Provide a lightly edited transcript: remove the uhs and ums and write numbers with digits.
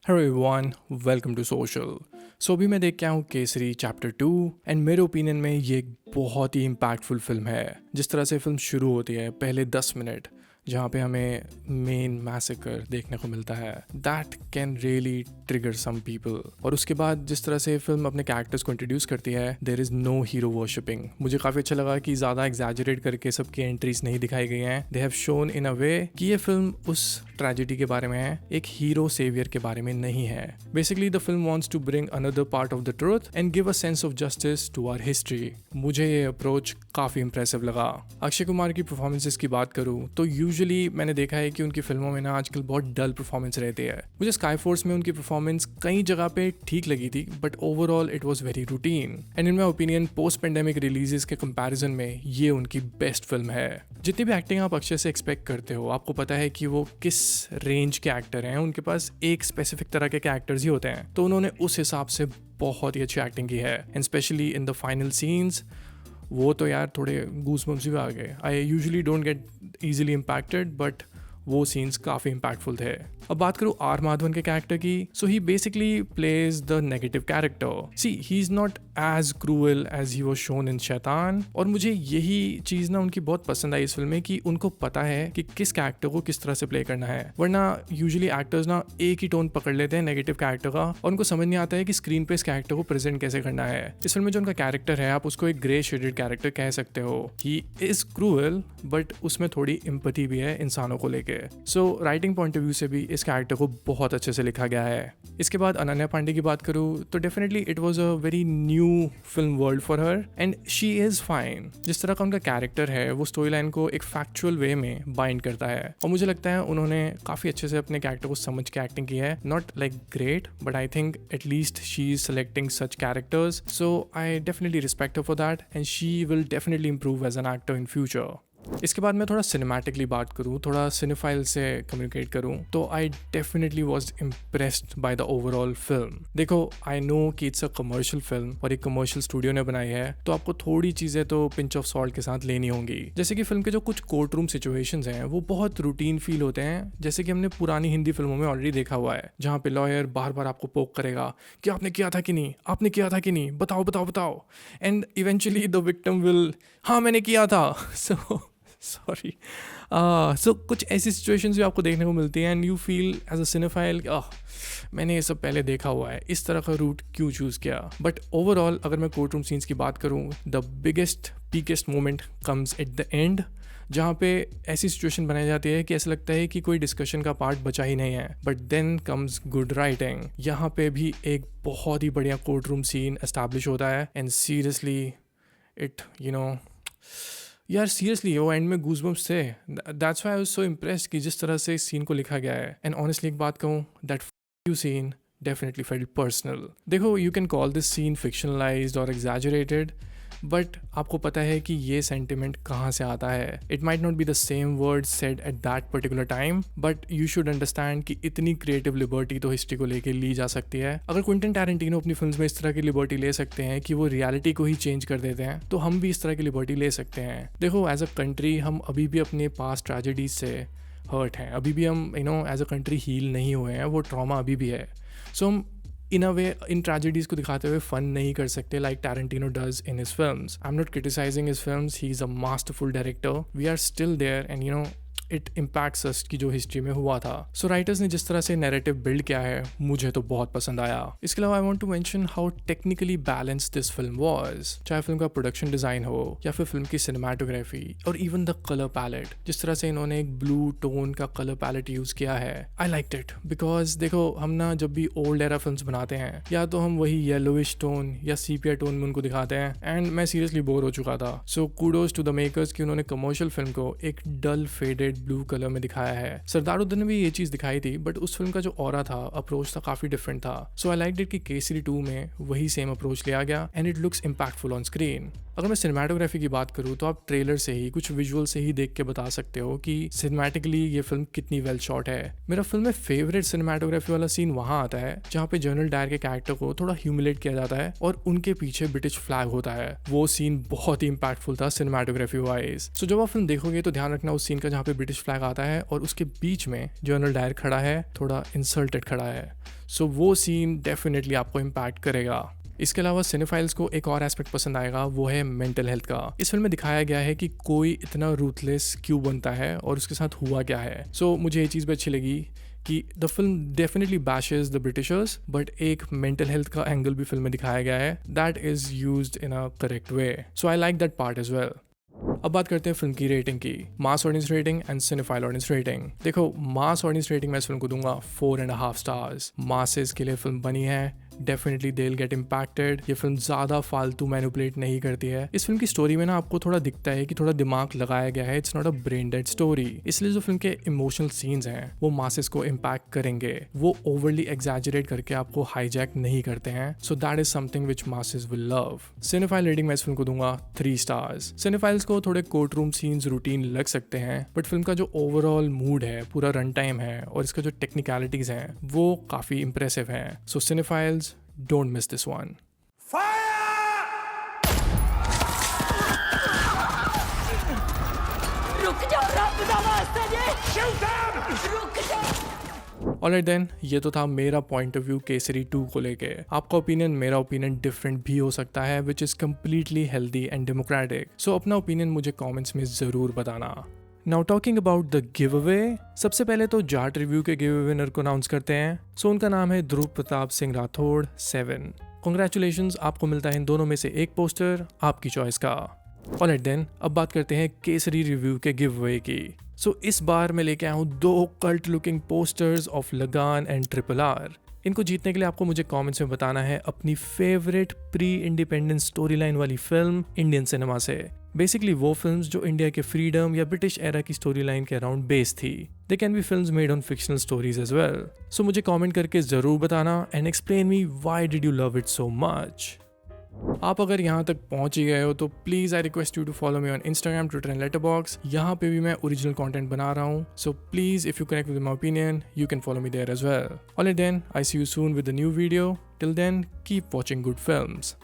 Hello everyone, welcome to social. So अभी मैं देख के आया हूँ केसरी चैप्टर 2 एंड मेरे ओपिनियन में ये एक बहुत ही इम्पैक्टफुल फिल्म है। जिस तरह से फिल्म शुरू होती है, पहले 10 मिनट जहाँ पे हमें मेन मैसेकर देखने को मिलता है, that can really trigger some people. और उसके बाद जिस तरह से फिल्म अपने कैरेक्टर्स को इंट्रोड्यूस करती है, there is no hero worshipping. मुझे काफ़ी अच्छा लगा कि ज़्यादा एग्जैजरेट करके सबकी एंट्रीज नहीं दिखाई गई हैं। दे हैव शोन इन अ वे कि ये फिल्म उस ट्रेजेडी के बारे में है, एक हीरो सेवियर के बारे में नहीं है। Basically the film wants to bring another part of the truth and give a sense of justice to our history. मुझे ये अप्रोच काफ़ी इंप्रेसिव लगा। अक्षय कुमार की परफॉर्मेंसेस की बात करूँ तो यूजुअली मैंने देखा है कि उनकी फिल्मों में ना आजकल बहुत डल परफॉर्मेंस रहती है। मुझे स्काई फोर्स में उनकी परफॉर्मेंस कई जगह पे ठीक लगी थी, but overall it was very routine and in my opinion post pandemic releases के कंपैरिजन में ये उनकी बेस्ट फिल्म है। जितनी भी एक्टिंग आप अक्षय से एक्सपेक्ट करते हो, आपको पता है कि वो किस रेंज के एक्टर हैं, उनके पास एक स्पेसिफिक तरह के कैरेक्टर्स ही होते हैं, तो उन्होंने उस हिसाब से बहुत ही अच्छी एक्टिंग की है। And specially in the final scenes, वो तो यार थोड़े गूज़बम्स भी आ गए। I usually don't get easily impacted, but वो सीन्स काफ़ी इम्पैक्टफुल थे। अब बात करूँ आर माधवन के कैरेक्टर की, so he basically plays the negative character. See he is not as cruel as he was shown in Shaitaan. और मुझे यही चीज़ ना उनकी बहुत पसंद आई इस फिल्म में, कि उनको पता है कि किस कैरेक्टर को किस तरह से प्ले करना है। वरना यूजुअली एक्टर्स ना एक ही टोन पकड़ लेते हैं नेगेटिव कैरेक्टर का, और उनको समझ नहीं आता है कि स्क्रीन पे इस कैरेक्टर को प्रेजेंट कैसे करना है। इस फिल्म में जो उनका कैरेक्टर है, आप उसको एक ग्रे शेडेड कैरेक्टर कह सकते हो। ही इज क्रूअल, बट उसमें थोड़ी एम्पैथी भी है इंसानों को लेके। So writing point of view से भी इस कैरेक्टर को बहुत अच्छे से लिखा गया है। इसके बाद अनन्या पांडे की बात करूँ तो definitely it was a very new film world for her and she is fine. जिस तरह का उनका कैरेक्टर है, वो स्टोरी लाइन को एक फैक्चुअल वे में बाइंड करता है, और मुझे लगता है उन्होंने काफ़ी अच्छे से अपने कैरेक्टर को समझ के एक्टिंग की है। Not like great, but I think at least she is selecting such characters, so I definitely respect her for that and she will definitely improve as an actor in future. इसके बाद मैं थोड़ा cinematically बात करूँ, थोड़ा cinephile से communicate करूँ, तो I definitely was impressed by the overall film. देखो, आई नो कि इट्स अ कमर्शियल फिल्म और एक कमर्शियल स्टूडियो ने बनाई है, तो आपको थोड़ी चीज़ें तो पिंच ऑफ सॉल्ट के साथ लेनी होंगी। जैसे कि फिल्म के जो कुछ कोर्ट रूम सिचुएशंस हैं, वो बहुत रूटीन फील होते हैं, जैसे कि हमने पुरानी हिंदी फिल्मों में ऑलरेडी देखा हुआ है, जहाँ पे लॉयर बार बार आपको पोक करेगा कि आपने किया था कि नहीं, आपने किया था कि नहीं, बताओ बताओ बताओ, and eventually the victim will, हाँ मैंने किया था। सॉरी। सो कुछ ऐसी सिचुएशंस भी आपको देखने को मिलती हैं and you feel as a cinephile, मैंने ये सब पहले देखा हुआ है, इस तरह का रूट क्यों चूज़ किया। बट ओवरऑल अगर मैं कोर्ट रूम सीन्स की बात करूँ, the biggest peakest moment comes at the end, जहाँ पे ऐसी सिचुएशन बनाई जाती है कि ऐसा लगता है कि कोई डिस्कशन का पार्ट बचा ही नहीं है। But then comes good writing. यहाँ पे भी एक बहुत ही बढ़िया कोर्ट रूम सीन एस्टैब्लिश होता है एंड सीरियसली इट यार सीरियसली वो एंड में गूज़बम्प्स थे। That's why I was so impressed कि जिस तरह से इस सीन को लिखा गया है। एंड ऑनेस्टली एक बात कहूँ, that you scene definitely felt personal. देखो, you can call this scene fictionalized और एग्जैजरेटेड, बट आपको पता है कि ये सेंटिमेंट कहाँ से आता है। It might not be the same word said at that particular time, but you should understand कि इतनी क्रिएटिव लिबर्टी तो हिस्ट्री को लेके ली जा सकती है। अगर क्विंटन टैरेंटिनो अपनी फिल्म्स में इस तरह की लिबर्टी ले सकते हैं कि वो रियलिटी को ही चेंज कर देते हैं, तो हम भी इस तरह की लिबर्टी ले सकते हैं। देखो, एज अ कंट्री हम अभी भी अपने पास्ट ट्रेजेडीज से हर्ट हैं, अभी भी हम एज अ कंट्री हील नहीं हुए हैं, वो ट्रॉमा अभी भी है। सो हम इन अ वे इन ट्रेजेडीज को दिखाते हुए फन नहीं कर सकते like Tarantino does in his films. I am not criticizing his films, he is a masterful director. We are still there and it impacts us की जो हिस्ट्री में हुआ था। सो राइटर्स ने जिस तरह से नैरेटिव बिल्ड किया है, मुझे तो बहुत पसंद आया। इसके अलावा I want to mention how technically balance this film was. चाहे फिल्म का प्रोडक्शन डिजाइन हो या फिर फिल्म की सिनेमाटोग्राफी और इवन द कलर पैलेट, जिस तरह से इन्होंने एक ब्लू टोन का कलर पैलेट यूज किया है, आई लाइक्ड इट। बिकॉज देखो, हम ना जब भी ओल्ड एरा फिल्म्स बनाते हैं, या तो हम वही येलोइश टोन या सीपिया टोन में उनको दिखाते हैं, एंड मैं सीरियसली बोर हो चुका था। So kudos to the makers कि उन्होंने कमर्शियल फिल्म को एक डल फेडेड ब्लू कलर में दिखाया है। सरदार उधर ने भी ये चीज दिखाई थी, बट उस फिल्म का जो ऑरा था, अप्रोच था, काफी डिफरेंट था। सो आई लाइक इट कि केसरी 2 में वही सेम अप्रोच लिया गया and it looks impactful on screen. अगर मैं सिनेमाटोग्राफी की बात करूँ, तो आप ट्रेलर से ही, कुछ विजुअल से ही देख के बता सकते हो कि सिनेमैटिकली ये फिल्म कितनी वेल शॉट है। मेरा फिल्म में फेवरेट सिनेमाटोग्राफी वाला सीन वहां आता है जहाँ पे जनरल डायर के कैरेक्टर को थोड़ा ह्यूमिलेट किया जाता है और उनके पीछे ब्रिटिश फ्लैग होता है। वो सीन बहुत ही इम्पैक्टफुल था सिनेमाटोग्राफी वाइज। सो जब आप फिल्म देखोगे तो ध्यान रखना उस सीन का जहाँ पे ब्रिटिश ब्रिटिश फ्लैग आता है और उसके बीच में जनरल डायर खड़ा है, थोड़ा इंसल्टेड खड़ा है। सो वो सीन डेफिनेटली आपको इम्पैक्ट करेगा। इसके अलावा सिनेफाइल्स को एक और एस्पेक्ट पसंद आएगा, वो है मेंटल हेल्थ का। इस फिल्म में दिखाया गया है कि कोई इतना रूथलेस क्यों बनता है और उसके साथ हुआ क्या है। सो मुझे ये चीज़ भी अच्छी लगी कि the film definitely bashes the Britishers, but एक मेंटल हेल्थ का एंगल भी फिल्म में दिखाया गया है that is used in a correct way. So I like that part as well. अब बात करते हैं फिल्म की रेटिंग की, mass audience rating and cinephile audience rating. देखो, मास ऑडियंस रेटिंग मैं इस फिल्म को दूंगा 4.5 स्टार्स। मासेस के लिए फिल्म बनी है, definitely they will get impacted. ये फिल्म ज़्यादा फालतू मैनिपुलेट नहीं करती है। इस फिल्म की स्टोरी में ना आपको थोड़ा दिखता है कि थोड़ा दिमाग लगाया गया है, it's not a brain dead story. इसलिए जो फिल्म के इमोशनल सीन्स हैं वो मासेस को इम्पैक्ट करेंगे, वो ओवरली एग्जैजरेट करके आपको हाईजैक नहीं करते हैं। So that is something which masses will love. Cinephile rating मैं इस फिल्म को दूंगा 3 स्टार्स। सिनेफाइल्स को थोड़े कोर्ट रूम सीन्स रूटीन लग सकते हैं, बट फिल्म का जो ओवरऑल मूड है, पूरा रन टाइम है और इसका जो टेक्निकलिटीज हैं वो काफ़ी इंप्रेसिव हैं। सो cinephiles, don't miss this one. रुक जाओ रब दा वास्ता जी, shoot them! रुक जाओ। ऑलराइट देन, ये तो था मेरा पॉइंट ऑफ व्यू केसरी 2 को लेके। आपका ओपिनियन मेरा ओपिनियन डिफरेंट भी हो सकता है, which is completely healthy and democratic. So अपना ओपिनियन मुझे कमेंट्स में जरूर बताना। Now talking about the giveaway, सबसे पहले तो जाट रिव्यू के गिव अवे विनर को अनाउंस करते हैं। सो उनका नाम है ध्रुव प्रताप सिंह राठौड़ 7। कॉन्ग्रेचुलेशंस, आपको मिलता है इन दोनों में से एक पोस्टर आपकी चॉइस का। ऑलराइट देन, अब बात करते हैं केसरी रिव्यू के गिव अवे की। सो इस बार मैं लेके आया हूँ 2 कल्ट लुकिंग पोस्टर्स ऑफ लगान एंड RRR। इनको जीतने के लिए आपको मुझे कमेंट्स में बताना है अपनी favourite pre independence story line वाली फिल्म इंडियन सिनेमा से। बेसिकली वो फिल्म्स जो इंडिया के फ्रीडम या ब्रिटिश एरा की स्टोरी लाइन के अराउंड बेस्ड थी। They can be films made on fictional stories as well. So मुझे कमेंट करके जरूर बताना and explain me why did you love it so much. आप अगर यहाँ तक पहुंच ही गए हो तो please I request you to follow me on Instagram, Twitter and Letterboxd. यहाँ पे भी मैं ओरिजिनल कंटेंट बना रहा हूँ। So please if you connect with my opinion you can follow me there as well. Alright then, I see you soon with a new video. Till then, keep watching good films.